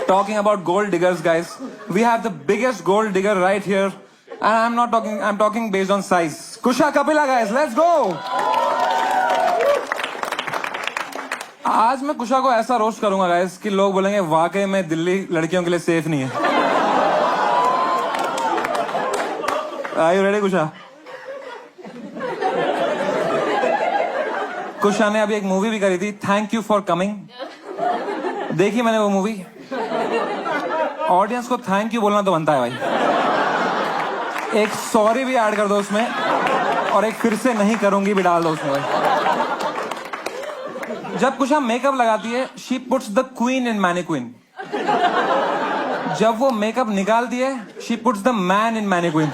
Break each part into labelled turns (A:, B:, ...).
A: talking about gold diggers, guys. We have the biggest gold digger right here. And I'm not talking, I'm talking based on size. Kusha Kapila, guys, let's go! आज मैं कुशा को ऐसा roast करूंगा guys कि लोग बोलेंगे वाकई में दिल्ली लड़कियों के लिए सेफ नहीं है. Are you ready, कुशा? कुशा ने अभी एक मूवी भी करी थी, थैंक यू फॉर कमिंग. देखी मैंने वो मूवी. ऑडियंस को थैंक यू बोलना तो बनता है भाई. एक सॉरी भी ऐड कर दो उसमें और एक फिर से नहीं करूंगी भी डाल दो उसमें भाई. जब कुशा मेकअप लगाती है, she puts the queen in mannequin. जब वो मेकअप निकालती है, she puts the man in mannequin.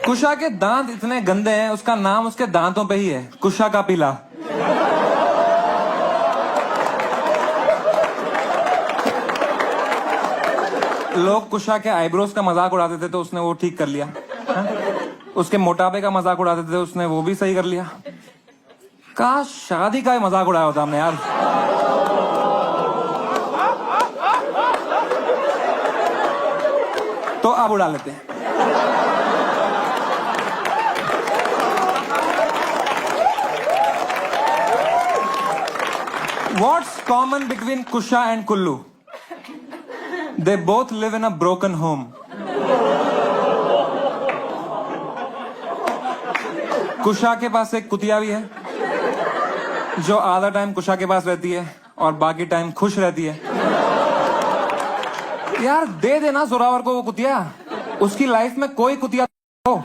A: Kusha के दांत इतने गंदे हैं, उसका नाम उसके दांतों पे ही है, कुशा का पीला. लोग कुशा के आईब्रोज का मजाक उड़ाते थे तो उसने वो ठीक कर लिया. उसके मोटापे का मजाक उड़ाते थे, उसने वो भी सही कर लिया. काश शादी का मजाक उड़ाया होता हमने यार. तो अब उड़ा लेते हैं. What's common between Kusha and Kullu? They both live in a broken home. कुशा के पास एक कुतिया भी है जो आधा टाइम कुशा के पास रहती है और बाकी टाइम खुश रहती है. यार दे देना जोरावर को वो कुतिया. उसकी लाइफ में कोई कुतिया हो.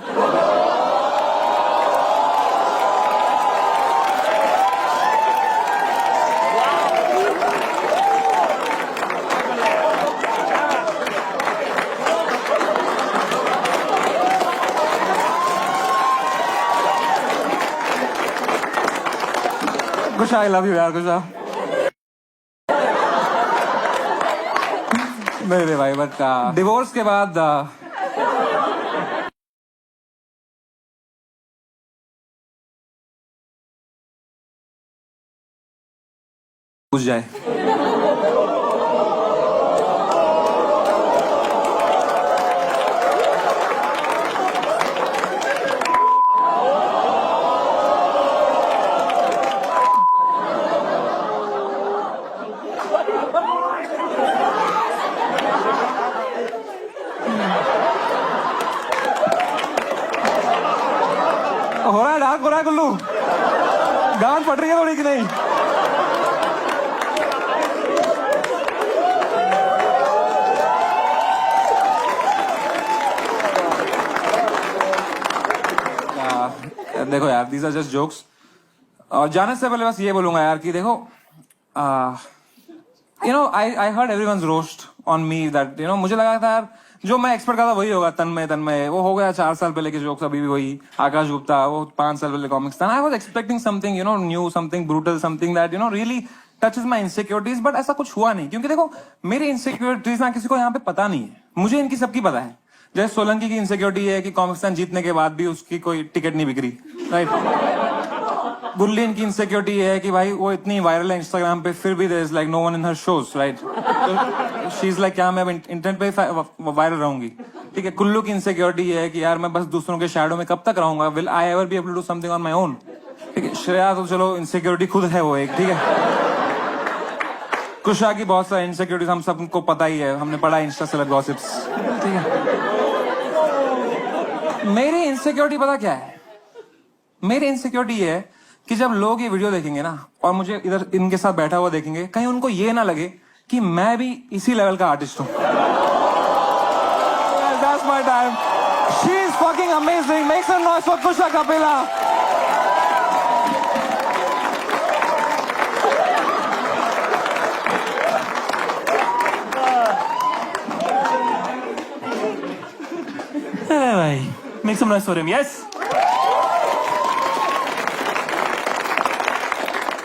A: कुशा आई लव यू यार कुशा. नहीं रे भाई, बट डिवोर्स के बाद पूछ जाए. हो रहा है डार्क, हो रहा है कुल्लू. गांड फट रही है थोड़ी कि नहीं? देखो यार, दीज आर जस्ट जोक्स. और जाने से पहले बस ये बोलूंगा यार कि देखो, you know I heard everyone's roast on me that, you know, मुझे लगा था यार जो मैं एक्सपेक्ट करता वही होगा. तन्मय वो हो गया 4 साल पहले के जोक्स, अभी भी वही. आकाश गुप्ता वो 5 साल पहले कॉमिक्स था. I was expecting something, you know, new, something brutal, something that, you know, really touches my insecurities. But ऐसा कुछ हुआ नहीं, क्योंकि देखो मेरी इनसिक्योरिटीज ना किसी को यहाँ पे पता नहीं है. मुझे इनकी सबकी पता है. जैसे सोलंकी की इनसिक्योरिटी है कि कॉमिक्स जीतने के बाद भी उसकी कोई टिकट नहीं बिक्री, राइट. गुरलीन की इनसिक्योरिटी है कि भाई वो इतनी वायरल है इंस्टाग्राम पे, फिर भी there is like no one in her shows, right. She is like क्या मैं इंटरनेट पे वायरल रहूंगी, ठीक है. कुल्लू की इनसिक्योरिटी है कि यार मैं बस दूसरों के शैडो में कब तक रहूंगा, will I ever be able to do something on my own, ठीक है. श्रेया तो चलो इनसिक्योरिटी खुद है वो एक, ठीक है. कुशा की बहुत सारी इनसिक्योरिटीज हम सबको पता ही है, हमने पढ़ा इंस्टा सेलेब गॉसिप्स, ठीक है. मेरी इनसिक्योरिटी पता क्या है? मेरी इनसिक्योरिटी है कि जब लोग ये वीडियो देखेंगे ना और मुझे इधर इनके साथ बैठा हुआ देखेंगे, कहीं उनको ये ना लगे कि मैं भी इसी लेवल का आर्टिस्ट हूं. That's my time. She is fucking amazing. Make some noise for Kusha Kapila.
B: Hey, bhai. Make some noise for him. Yes.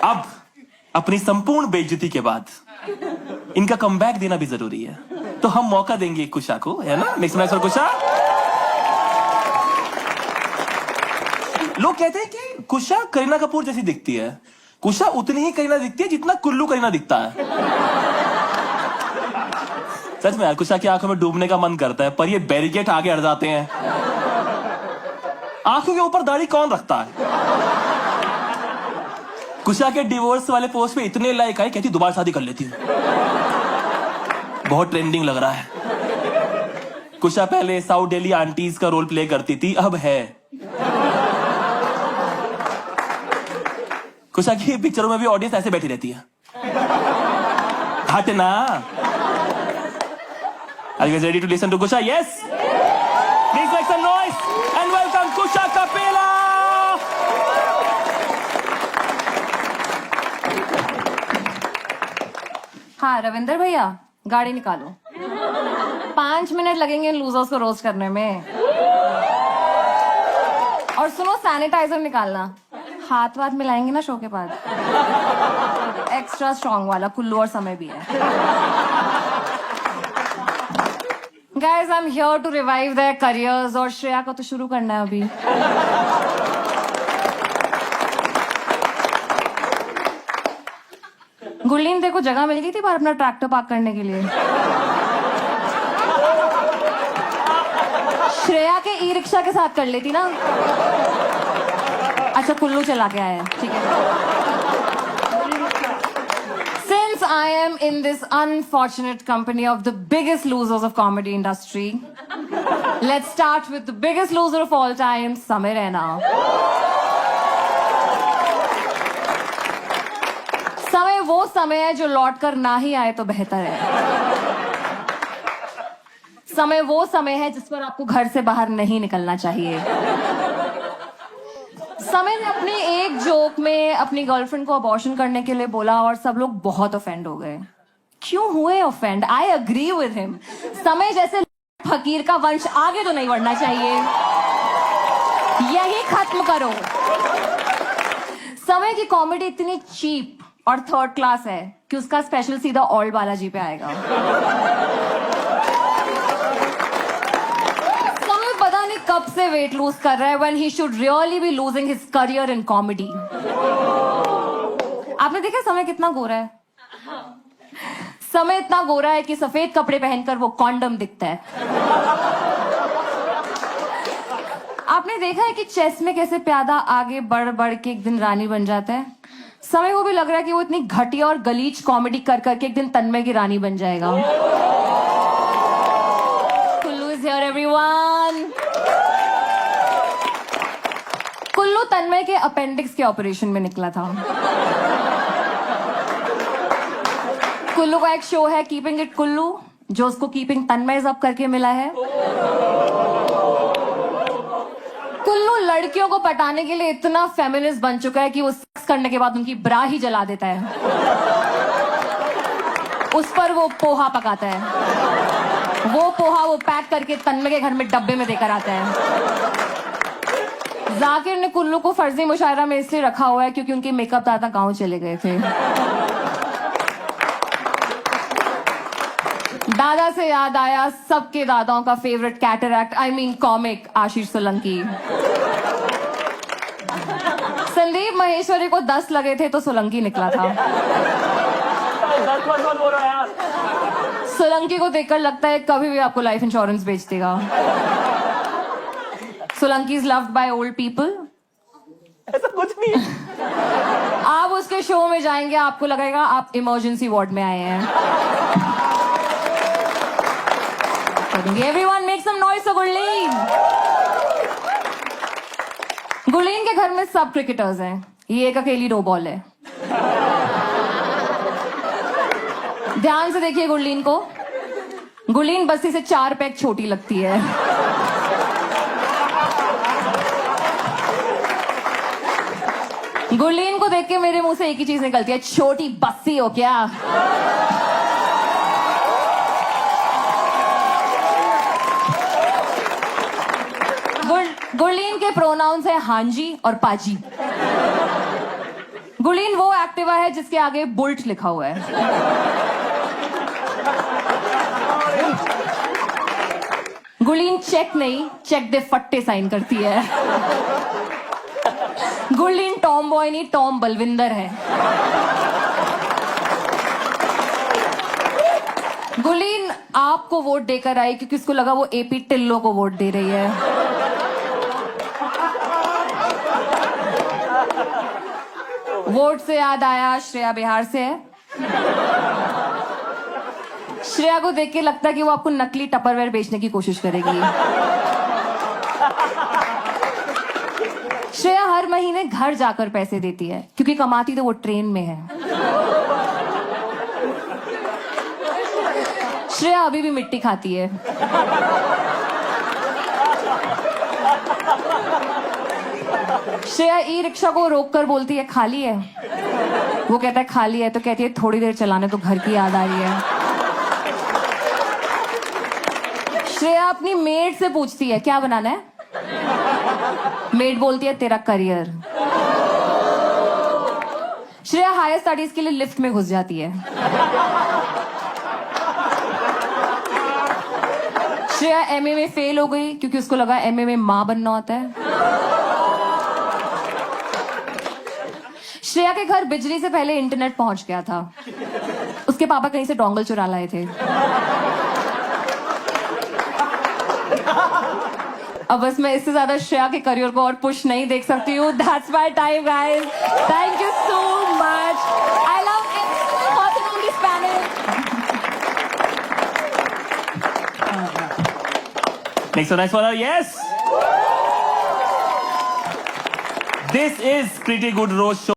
B: अब अपनी संपूर्ण बेइज्जती के बाद इनका कमबैक देना भी जरूरी है, तो हम मौका देंगे कुशा को, है ना. नेक्स्ट मैच फॉर कुशा. लोग कहते हैं कि कुशा करीना कपूर जैसी दिखती है, कुशा उतनी ही करीना दिखती है जितना कुल्लू करीना दिखता है। सच में यार, कुशा की आंखों में डूबने का मन करता है, पर ये बैरिकेड आगे अड़ जाते हैं। आंखों के ऊपर दाढ़ी कौन रखता है? कुशा के डिवोर्स वाले पोस्ट पे इतने लाइक आए, कहती दोबारा शादी कर लेती हूँ। बहुत ट्रेंडिंग लग रहा है। कुशा पहले साउथ दिल्ली आंटीज का रोल प्ले करती थी, अब है। कुशा की पिक्चरों में भी ऑडियंस ऐसे बैठी रहती है। हटना। Are you guys ready to listen to Kusha? Yes? Please make some noise and welcome Kusha Kapila!
C: हाँ रविंदर भैया, गाड़ी निकालो। 5 मिनट लगेंगे इन लूजर्स को रोस्ट करने में। और सुनो, सैनिटाइजर निकालना, हाथ वाथ मिलाएंगे ना शो के बाद। एक्स्ट्रा स्ट्रॉन्ग वाला, कुल्लू और समय भी है। Guys, I'm here to revive their careers और श्रेया को तो शुरू करना है अभी। गुरलीन, देखो जगह मिल गई थी बाहर अपना ट्रैक्टर पार्क करने के लिए। श्रेया के ई रिक्शा के साथ कर लेती ना। अच्छा, कुल्लू चला के आया है, ठीक है। Since I am in this unfortunate company of the biggest losers of comedy industry, let's start with the biggest loser of all time, Samay Raina. समय वो समय है जो लौट कर ना ही आए तो बेहतर है। समय वो समय है जिस पर आपको घर से बाहर नहीं निकलना चाहिए। समय ने अपने एक जोक में अपनी गर्लफ्रेंड को अबॉर्शन करने के लिए बोला और सब लोग बहुत ऑफेंड हो गए। क्यों हुए offend? I agree with him. समय जैसे फकीर का वंश आगे तो नहीं बढ़ना चाहिए, यही खत्म करो। समय की कॉमेडी इतनी चीप और थर्ड क्लास है कि उसका स्पेशल सीधा ओल्ड बालाजी पे आएगा। समय पता नहीं कब से वेट लूज कर रहा है when he should really be losing his career in comedy। आपने देखा समय कितना गोरा है? समय इतना गोरा है कि सफेद कपड़े पहनकर वो कॉन्डम दिखता है। आपने देखा है कि चेस में कैसे प्यादा आगे बढ़ बढ़ के एक दिन रानी बन जाता है? समय को भी लग रहा है कि वो इतनी घटिया और गलीच कॉमेडी कर करके एक दिन तन्मय की रानी बन जाएगा। Kullu is here everyone. Kullu Tanmay के अपेंडिक्स के ऑपरेशन में निकला था। कुल्लू का एक शो है कीपिंग इट कुल्लू, जो उसको कीपिंग तन्मय जब करके मिला है। कुल्लू लड़कियों को पटाने के लिए इतना फेमिनिस्ट बन चुका है कि वो सेक्स करने के बाद उनकी ब्रा ही जला देता है। उस पर वो पोहा पकाता है। वो पोहा वो पैक करके तन्मय के घर में डब्बे में देकर आता है। जाकिर ने कुल्लू को फर्जी मुशायरा में इसलिए रखा हुआ है क्योंकि उनके मेकअप दादा गांव चले गए थे। दादा से याद आया सबके दादाओं का फेवरेट कैटरैक्ट कॉमिक आशीष सोलंकी। संदीप महेश्वरी को 10 लगे थे तो सोलंकी निकला था। सोलंकी को देखकर लगता है कभी भी आपको लाइफ इंश्योरेंस बेच देगा। Solanki is loved by old people.
B: ऐसा कुछ नहीं।
C: आप उसके शो में जाएंगे, आपको लगेगा आप इमरजेंसी वार्ड में आए हैं। Everyone make some noise for Gurleen. Gurleen के घर में सब क्रिकेटर्स हैं, ये एक अकेली नो बॉल है। ध्यान से देखिए गुरलीन को। गुरलीन बस्ती से 4 पैक छोटी लगती है। गुरलीन को देख के मेरे मुंह से एक ही चीज निकलती है, छोटी बस्ती हो क्या? गुरलीन के प्रोनाउंस है हांजी और पाजी। गुरलीन वो एक्टिवा है जिसके आगे बुल्ट लिखा हुआ है। गुरलीन चेक नहीं, चेक दे फट्टे साइन करती है। गुरलीन टॉम बॉय नहीं, टॉम बलविंदर है। गुरलीन आपको वोट देकर आई क्योंकि उसको लगा वो एपी टिल्लो को वोट दे रही है। वोट से याद आया, श्रेया बिहार से है। श्रेया को देख के लगता है कि वो आपको नकली टपरवेयर बेचने की कोशिश करेगी। श्रेया हर महीने घर जाकर पैसे देती है क्योंकि कमाती तो वो ट्रेन में है। श्रेया अभी भी मिट्टी खाती है। श्रेया ई रिक्शा को रोककर बोलती है खाली है। वो कहता है खाली है, तो कहती है थोड़ी देर चलाने तो घर की याद आ रही है। श्रेया अपनी मेड से पूछती है क्या बनाना है। मेड बोलती है तेरा करियर। श्रेया हायर स्टडीज के लिए लिफ्ट में घुस जाती है। श्रेया एमए में फेल हो गई क्योंकि उसको लगा एमए में मां बनना होता है। श्रेया के घर बिजली से पहले इंटरनेट पहुंच गया था। उसके पापा कहीं से डोंगल चुरा लाए थे। अब बस मैं इससे ज्यादा श्रेया के करियर को और पुश नहीं देख सकती हूँ। That's my time, guys. Thank you so much. I love every person on this panel.
B: Next one, yes. This is Pretty Good Roast Show.